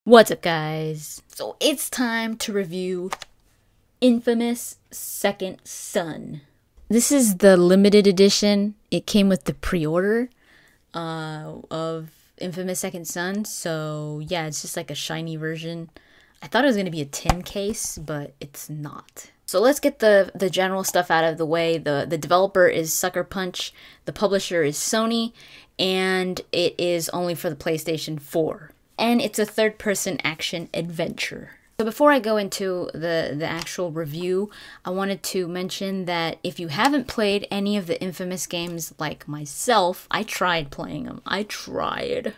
What's up, guys? So it's time to review Infamous Second Son. This is the limited edition. It came with the pre-order of Infamous Second Son. So yeah, it's just like a shiny version. I thought it was going to be a tin case, but it's not. So let's get the general stuff out of the way. The developer is Sucker Punch. The publisher is Sony. And it is only for the PlayStation 4. And it's a third-person action adventure. So before I go into the actual review, I wanted to mention that if you haven't played any of the Infamous games like myself, I tried playing them. I tried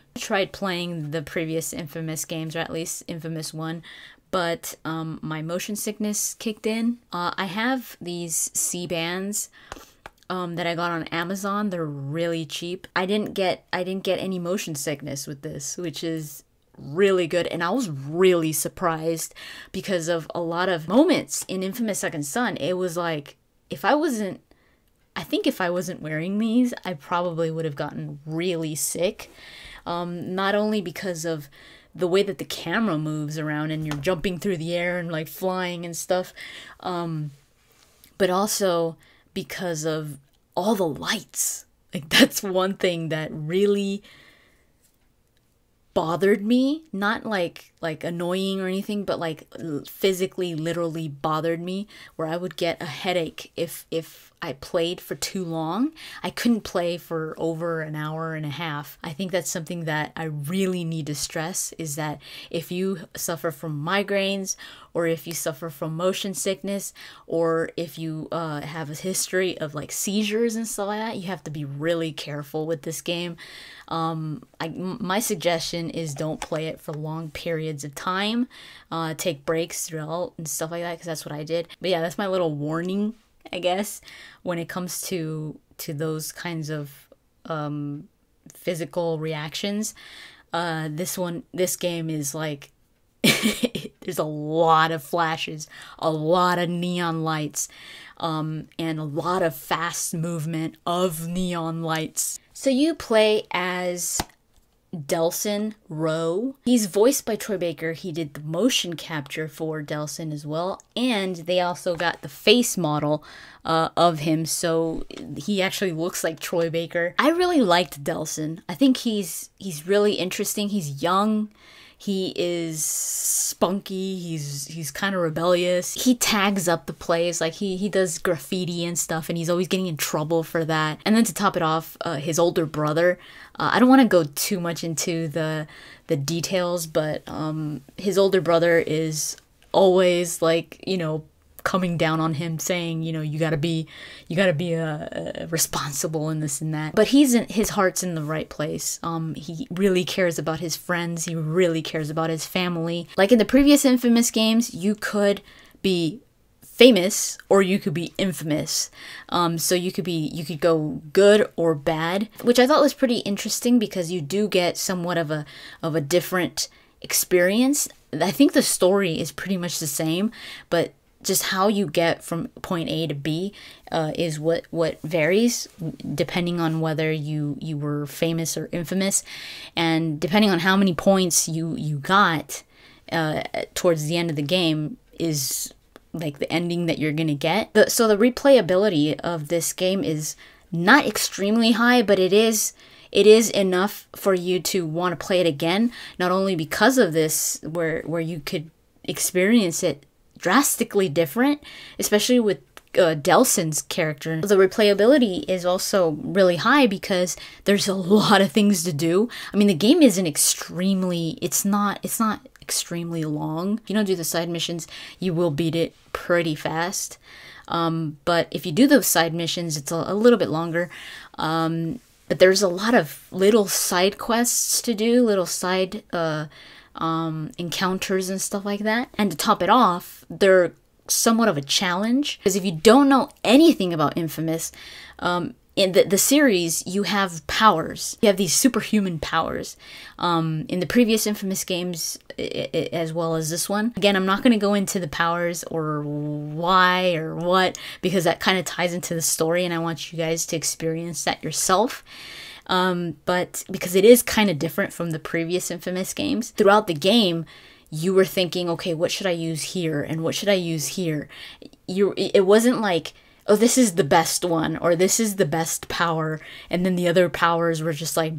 playing the previous Infamous games, or at least Infamous 1, but my motion sickness kicked in. I have these C-bands that I got on Amazon. They're really cheap. I didn't get any motion sickness with this, which is really good, and I was really surprised because of a lot of moments in Infamous Second Son. It was like, I think if I wasn't wearing these, I probably would have gotten really sick. Not only because of the way that the camera moves around and you're jumping through the air and like flying and stuff, but also because of all the lights. Like, that's one thing that really bothered me. Not like annoying or anything, but like physically, literally bothered me, where I would get a headache if I played for too long. I couldn't play for over an hour and a half. I think that's something that I really need to stress, is that if you suffer from migraines, or if you suffer from motion sickness, or if you have a history of like seizures and stuff like that, you have to be really careful with this game. My suggestion is don't play it for long periods of time. Take breaks throughout and stuff like that, because that's what I did. But yeah, that's my little warning, I guess, when it comes to those kinds of physical reactions. This game is like, there's a lot of flashes, a lot of neon lights, and a lot of fast movement of neon lights. So you play as Delsin Rowe. He's voiced by Troy Baker. He did the motion capture for Delsin as well, and they also got the face model of him, so he actually looks like Troy Baker. I really liked Delsin. I think he's really interesting. He's young. He is spunky. He's kind of rebellious. He tags up the place, like he does graffiti and stuff, and he's always getting in trouble for that. And then to top it off, his older brother. I don't want to go too much into the details, but his older brother is always like, coming down on him, saying, you gotta be responsible in this and that. But his heart's in the right place. He really cares about his friends. He really cares about his family. Like in the previous Infamous games, you could be famous or you could be infamous. So you could go good or bad, which I thought was pretty interesting, because you do get somewhat of a different experience. I think the story is pretty much the same, but just how you get from point A to B is what varies, depending on whether you were famous or infamous, and depending on how many points you got towards the end of the game is like the ending that you're gonna get. So the replayability of this game is not extremely high, but it is enough for you to want to play it again, not only because of this, where you could experience it drastically different, especially with Delsin's character. The replayability is also really high because there's a lot of things to do. I mean, the game isn't extremely, it's not extremely long. If you don't do the side missions, you will beat it pretty fast. But if you do those side missions, it's a little bit longer. But there's a lot of little side quests to do, little side encounters and stuff like that. And to top it off, they're somewhat of a challenge, because if you don't know anything about Infamous, in the series, you have powers. You have these superhuman powers. In the previous Infamous games, as well as this one. Again, I'm not going to go into the powers or why or what, because that kind of ties into the story, and I want you guys to experience that yourself. But because it is kind of different from the previous Infamous games, throughout the game, you were thinking, okay, what should I use here and what should I use here? It wasn't like, oh, this is the best one or this is the best power, and then the other powers were just like,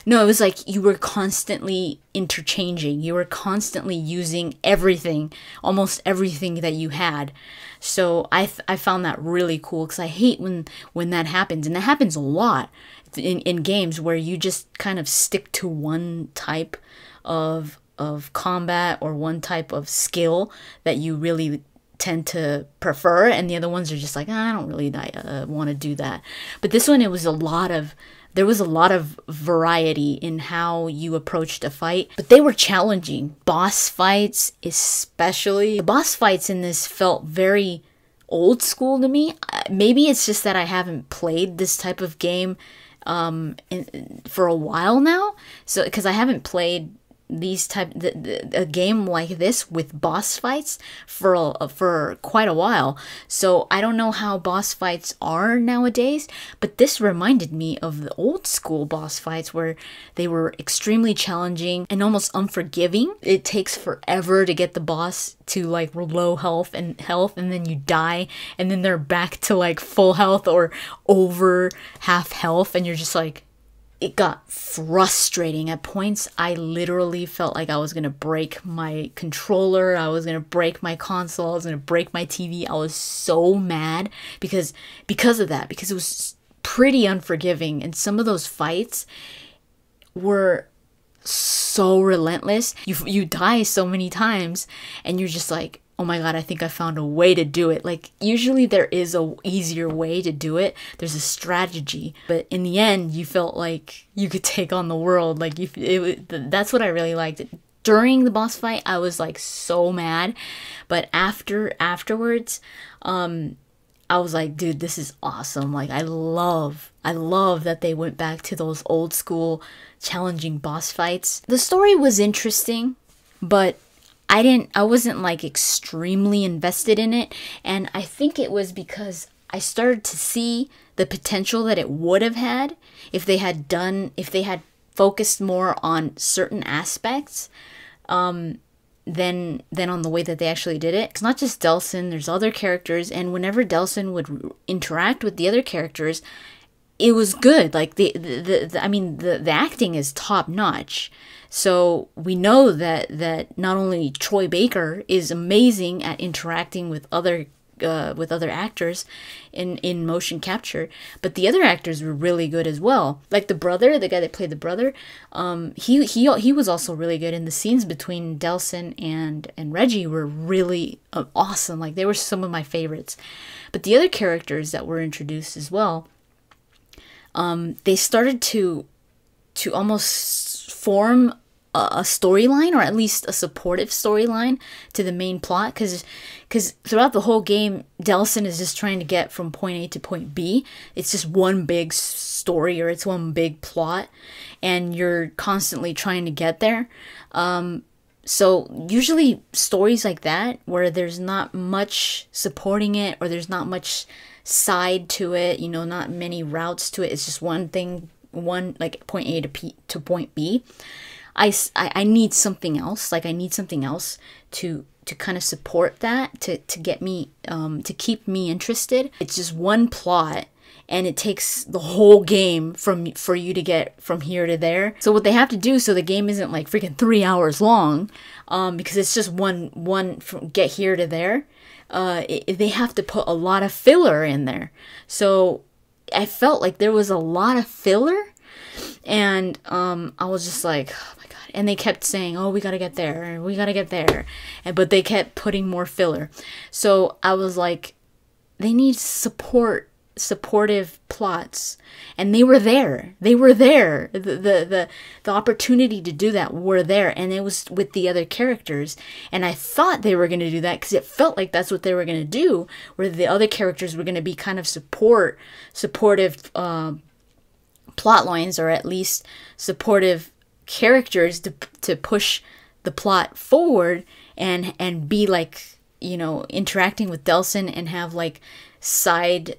no, it was like you were constantly interchanging. You were constantly using everything, almost everything that you had. So I found that really cool, because I hate when that happens, and that happens a lot in games where you just kind of stick to one type of combat or one type of skill that you really tend to prefer, and the other ones are just like, I don't really want to do that. But this one, there was a lot of variety in how you approached a fight, but they were challenging. Boss fights, especially. The boss fights in this felt very old school to me. Maybe it's just that I haven't played this type of game for a while now. So, because I haven't played a game like this with boss fights for quite a while, so I don't know how boss fights are nowadays, but this reminded me of the old school boss fights where they were extremely challenging and almost unforgiving. It takes forever to get the boss to like low health, and then you die, and then they're back to like full health or over half health, and you're just like, it got frustrating. At points, I literally felt like I was going to break my controller, I was going to break my console, I was going to break my TV. I was so mad because of that, because it was pretty unforgiving, and some of those fights were so relentless. You die so many times, and you're just like, oh my god, I think I found a way to do it. Like, usually there is a easier way to do it. There's a strategy. But in the end, you felt like you could take on the world. Like, that's what I really liked. During the boss fight, I was like so mad. But afterwards, I was like, dude, this is awesome. Like, I love that they went back to those old school challenging boss fights. The story was interesting, but I wasn't like extremely invested in it, and I think it was because I started to see the potential that it would have had if they had focused more on certain aspects than on the way that they actually did it. It's not just Delsin, there's other characters, and whenever Delsin would interact with the other characters, it was good. Like the acting is top notch. So we know that not only Troy Baker is amazing at interacting with other actors in motion capture, but the other actors were really good as well. Like the guy that played the brother, he was also really good. In the scenes between Delsin and Reggie were really awesome. Like, they were some of my favorites. But the other characters that were introduced as well, they started to almost form a storyline, or at least a supportive storyline to the main plot, because throughout the whole game, Delsin is just trying to get from point A to point B. It's just one big story, or it's one big plot, and you're constantly trying to get there. So usually stories like that, where there's not much supporting it, or there's not much side to it, not many routes to it, it's just one thing, like point A to point B. I need something else. Like, I need something else to kind of support that, to get me, to keep me interested. It's just one plot, and it takes the whole game for you to get from here to there. So what they have to do, so the game isn't like freaking 3 hours long, because it's just one from get here to there. They have to put a lot of filler in there. So I felt like there was a lot of filler, and I was just like, oh my god. And they kept saying, oh, we gotta get there, we gotta get there, but they kept putting more filler. So I was like, they need supportive plots, and they were there. The opportunity to do that were there, and it was with the other characters. And I thought they were going to do that, because it felt like that's what they were going to do, where the other characters were going to be kind of supportive plot lines, or at least supportive characters to push the plot forward, and be like, interacting with Delsin, and have like side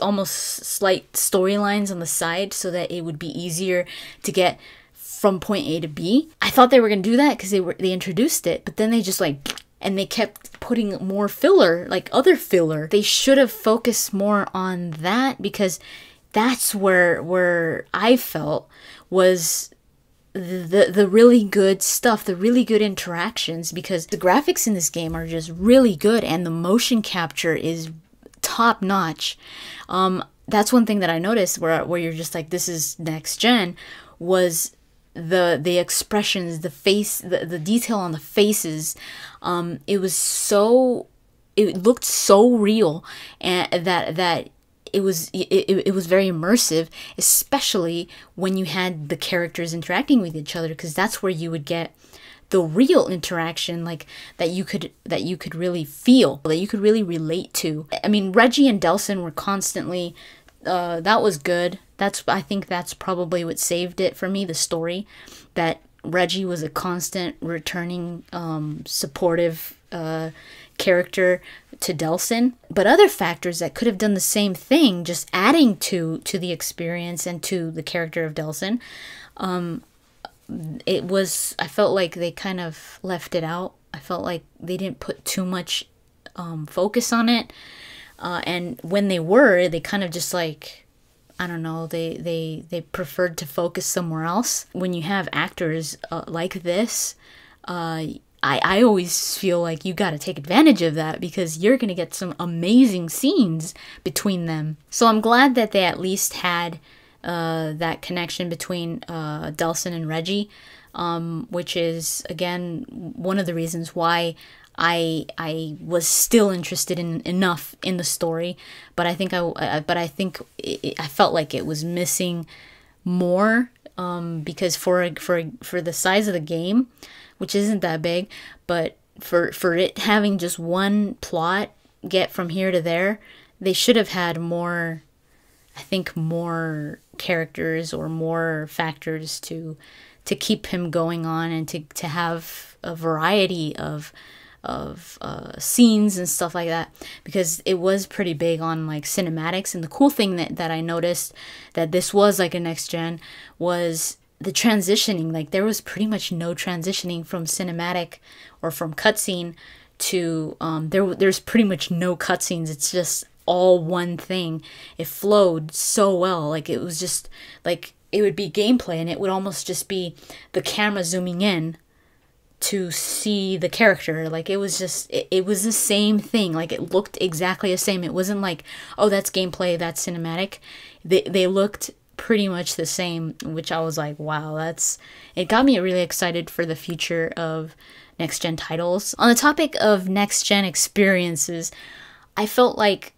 almost slight storylines on the side so that it would be easier to get from point A to B. I thought they were gonna do that because they introduced it, but then they just like, and they kept putting more filler, like other filler. They should have focused more on that, because that's where I felt was the really good stuff, the really good interactions, because the graphics in this game are just really good and the motion capture is top notch. That's one thing that I noticed where you're just like, this is next gen, was the expressions, the face, the detail on the faces. It looked so real, and that it was very immersive, especially when you had the characters interacting with each other, because that's where you would get the real interaction, like that you could really feel, that you could really relate to. I mean, Reggie and Delsin were constantly that was good. I think that's probably what saved it for me, the story, that Reggie was a constant returning supportive character to Delsin. But other factors that could have done the same thing, just adding to the experience and to the character of Delsin, I felt like they kind of left it out. I felt like they didn't put too much focus on it. And when they kind of just like, I don't know, they preferred to focus somewhere else. When you have actors like this, I always feel like you got to take advantage of that, because you're going to get some amazing scenes between them. So I'm glad that they at least had that connection between Delsin and Reggie, which is, again, one of the reasons why I was still interested enough in the story, but I think I felt like it was missing more, because for the size of the game, which isn't that big, but for it having just one plot, get from here to there, they should have had more, I think, more characters or more factors to keep him going on, and to have a variety of scenes and stuff like that, because it was pretty big on like cinematics. And the cool thing that I noticed that this was like a next gen was the transitioning. Like, there was pretty much no transitioning from cinematic or from cutscene to there's pretty much no cutscenes. It's just all one thing. It flowed so well. Like, it was just like, it would be gameplay and it would almost just be the camera zooming in to see the character. Like, it was just, it was the same thing. Like, it looked exactly the same. It wasn't like, oh, that's gameplay, that's cinematic. They looked pretty much the same, which I was like, wow, it got me really excited for the future of next gen titles. On the topic of next gen experiences, I felt like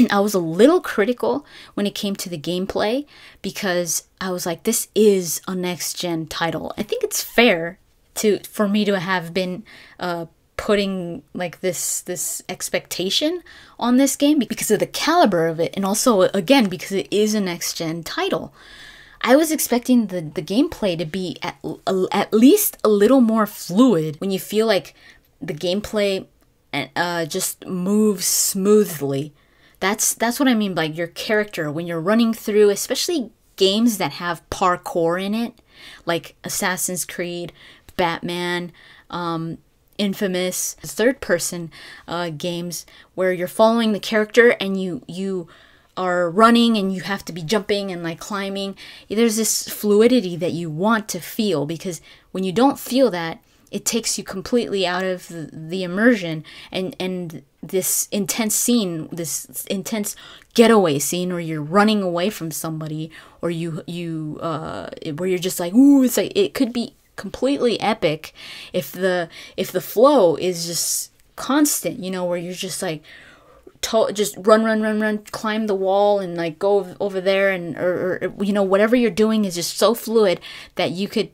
I was a little critical when it came to the gameplay, because I was like, this is a next gen title. I think it's fair for me to have been putting like this expectation on this game because of the caliber of it, and also, again, because it is a next gen title. I was expecting the gameplay to be at least a little more fluid, when you feel like the gameplay just moves smoothly. That's what I mean by your character when you're running through, especially games that have parkour in it, like Assassin's Creed, Batman, Infamous, third-person games where you're following the character and you are running and you have to be jumping and like climbing. There's this fluidity that you want to feel, because when you don't feel that, it takes you completely out of the immersion, and this intense scene, this intense getaway scene where you're running away from somebody, or where you're just like, ooh, it's like, it could be completely epic if the flow is just constant, where you're just like just run, climb the wall and like go over there, and or whatever you're doing is just so fluid that you could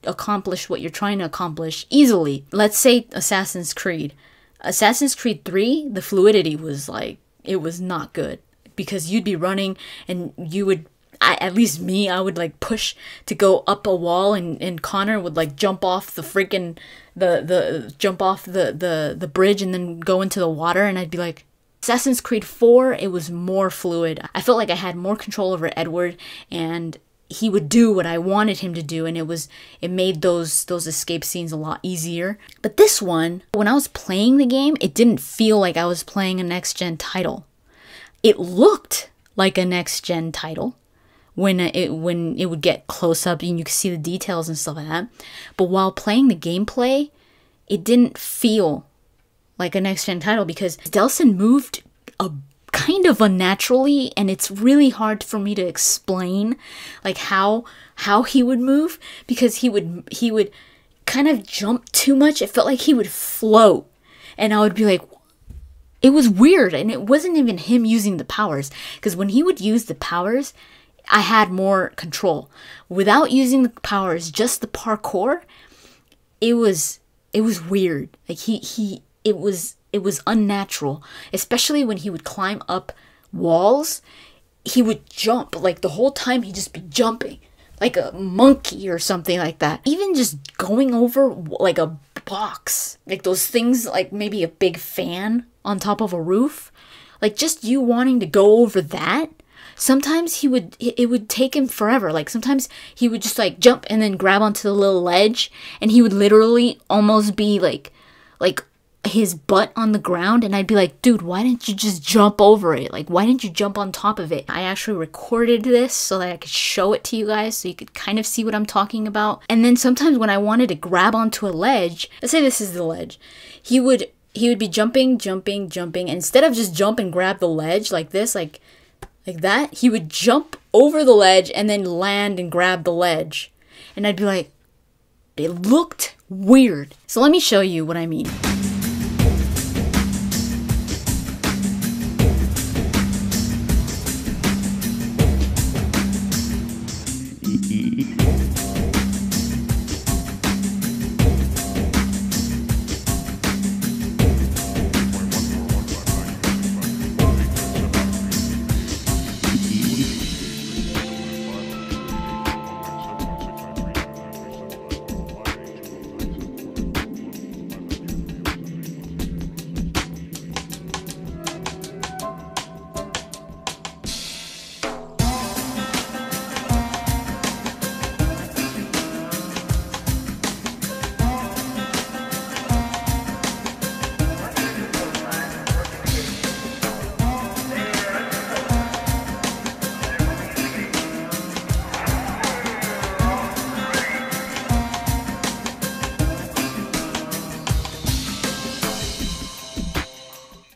accomplish what you're trying to accomplish easily. Let's say Assassin's Creed 3, the fluidity was like, it was not good, because you'd be running and you would, at least me, I would like push to go up a wall, and Connor would like jump off the freaking the bridge and then go into the water, and I'd be like, Assassin's Creed 4, it was more fluid. I felt like I had more control over Edward, and he would do what I wanted him to do, and it made those escape scenes a lot easier. But this one, when I was playing the game, it didn't feel like I was playing a next-gen title. It looked like a next-gen title when it would get close up and you could see the details and stuff like that. But while playing the gameplay, it didn't feel like a next-gen title because Delsin moved a kind of unnaturally, and it's really hard for me to explain like how he would move, because he would kind of jump too much. It felt like he would float, and I would be like, it was weird. And it wasn't even him using the powers, because when he would use the powers, I had more control. Without using the powers, just the parkour, it was weird. Like it was unnatural, especially when he would climb up walls. He would jump, like the whole time he'd just be jumping like a monkey or something like that. Even just going over like a box, like those things, like maybe a big fan on top of a roof, like just you wanting to go over that. Sometimes it would take him forever. Like sometimes he would just like jump and then grab onto the little ledge, and he would literally almost be like his butt on the ground, and I'd be like, dude, why didn't you just jump over it? Like, why didn't you jump on top of it? I actually recorded this so that I could show it to you guys so you could kind of see what I'm talking about. And then sometimes when I wanted to grab onto a ledge, let's say this is the ledge, he would be jumping, and instead of just jump and grab the ledge like this, like that, he would jump over the ledge and then land and grab the ledge. And I'd be like, it looked weird. So let me show you what I mean.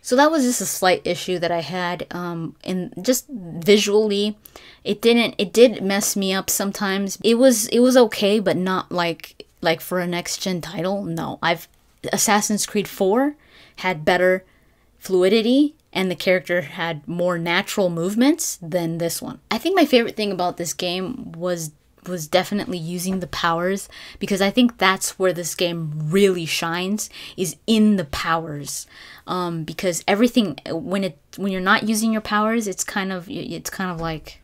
So that was just a slight issue that I had, and just visually, it did mess me up sometimes. It was okay, but not like for a next gen title. No, Assassin's Creed 4 had better fluidity, and the character had more natural movements than this one. I think my favorite thing about this game was definitely using the powers, because I think that's where this game really shines, is in the powers. Because everything, when you're not using your powers, it's kind of like,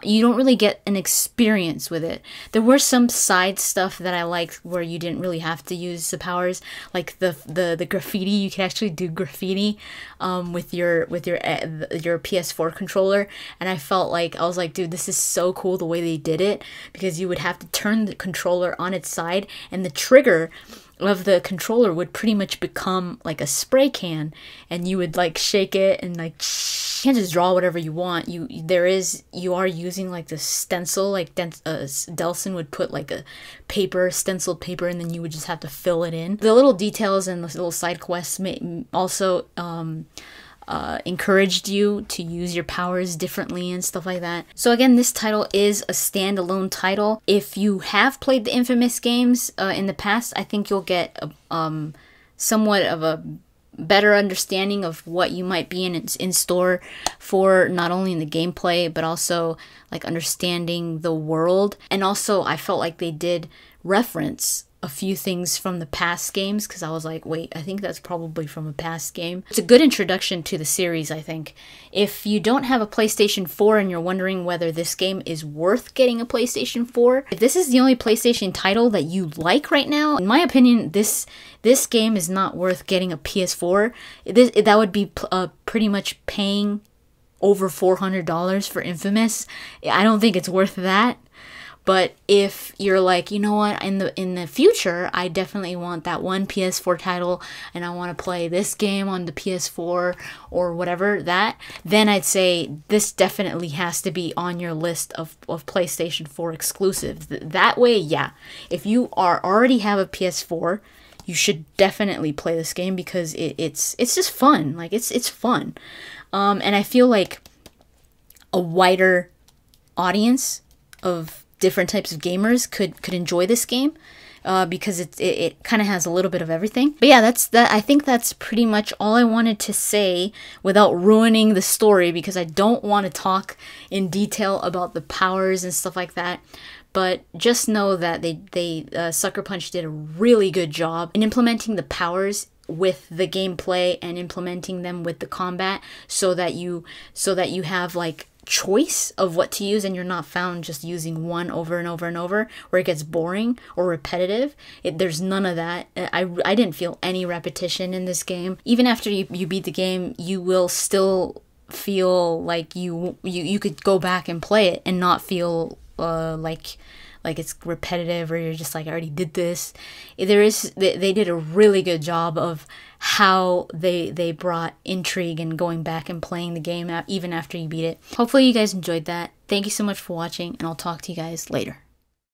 you don't really get an experience with it. There were some side stuff that I liked where you didn't really have to use the powers, like the graffiti. You could actually do graffiti with your PS4 controller, and I was like, dude, this is so cool the way they did it, because you would have to turn the controller on its side, and the trigger of the controller would pretty much become like a spray can, and you would like shake it, and like you can't just draw whatever you want. You are using like the stencil, like Delsin would put like a stenciled paper, and then you would just have to fill it in. The little details and the little side quests also encouraged you to use your powers differently and stuff like that. So again, this title is a standalone title. If you have played the Infamous games in the past, I think you'll get somewhat of a better understanding of what you might be in store for, not only in the gameplay, but also like understanding the world. And also I felt like they did reference a few things from the past games because I was like, wait, I think that's probably from a past game. It's a good introduction to the series, I think. If you don't have a PlayStation 4 and you're wondering whether this game is worth getting a PlayStation 4, if this is the only PlayStation title that you like right now, in my opinion, this game is not worth getting a PS4. That would be pretty much paying over $400 for Infamous. I don't think it's worth that. But if you're like, you know what, in the future, I definitely want that one PS4 title and I want to play this game on the PS4 or whatever, then I'd say this definitely has to be on your list of PlayStation 4 exclusives. That way, yeah, if you already have a PS4, you should definitely play this game because it's just fun. Like, it's fun. And I feel like a wider audience of different types of gamers could enjoy this game because it kind of has a little bit of everything. But yeah, I think that's pretty much all I wanted to say without ruining the story, because I don't want to talk in detail about the powers and stuff like that. But just know that Sucker Punch did a really good job in implementing the powers with the gameplay and implementing them with the combat so that you have like choice of what to use and you're not found just using one over and over and over where it gets boring or repetitive. There's none of that. I didn't feel any repetition in this game. Even after you beat the game, you will still feel like you could go back and play it and not feel like it's repetitive or you're just like, I already did this. They did a really good job of how they brought intrigue and going back and playing the game even after you beat it. Hopefully you guys enjoyed that. Thank you so much for watching, and I'll talk to you guys later.